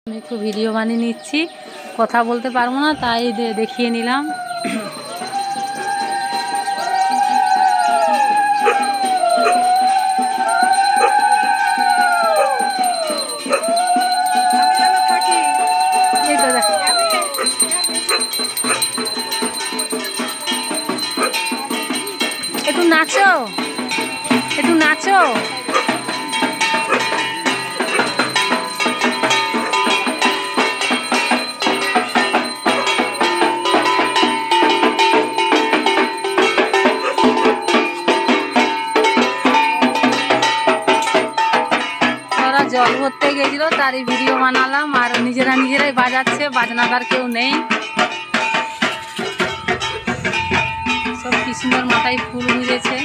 আমি একটু ভিডিও বানিয়ে নিচ্ছি, কথা বলতে পারবো না তাই দেখিয়ে নিলাম। এই তো দেখ, একটু নাচো, একটু নাচো। জল ভরতে গেছিল তারই ভিডিও বানালাম, আর নিজেরাই বাজাচ্ছে, বাজনাদার কেউ নেই। সব কি সুন্দর মাথায় ফুল গুঁজেছে।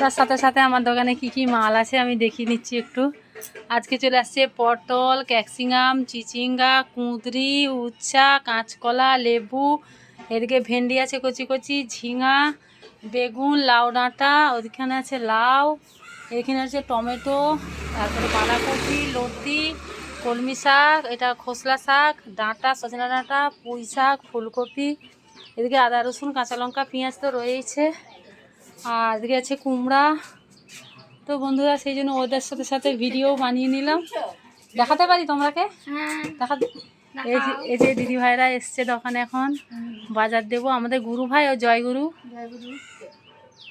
তার সাথে সাথে আমার দোকানে কি কি মাল আছে আমি দেখিয়ে নিচ্ছি একটু। আজকে চলে আসছে পটল, ক্যাপসিকাম, চিচিঙ্গা, কুঁদরি, উচ্ছা, কাঁচকলা, লেবু, এদিকে ভেন্ডি আছে কচি কচি, ঝিঙা, বেগুন, লাউ ডাঁটা, ওইখানে আছে লাউ, এখানে আছে টমেটো, তারপরে বাঁধাকপি, লতি, কলমি শাক, এটা খোসলা শাক, ডাঁটা, সজনা ডাঁটা, পুঁই শাক, ফুলকপি, এদিকে আদা রসুন কাঁচা লঙ্কা পেঁয়াজ তো রয়েছে, আর এদিকে আছে কুমড়া। তো বন্ধুরা সেই জন্য ওদের সাথে সাথে ভিডিও বানিয়ে নিলাম, দেখাতে পারি তোমরাকে। দেখাতে এই যে দিদি ভাইরা এসছে দোকানে, এখন বাজার দেবো, আমাদের গুরু ভাই ও জয়গুরু।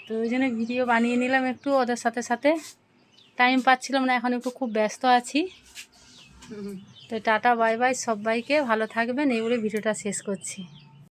তো ওই জন্য ভিডিও বানিয়ে নিলাম একটু ওদের সাথে সাথে, টাইম পাচ্ছিলাম না, এখন একটু খুব ব্যস্ত আছি। তো টাটা বাই বাই, সবাইকে ভালো থাকবেন, এই বলে ভিডিওটা শেষ করছি।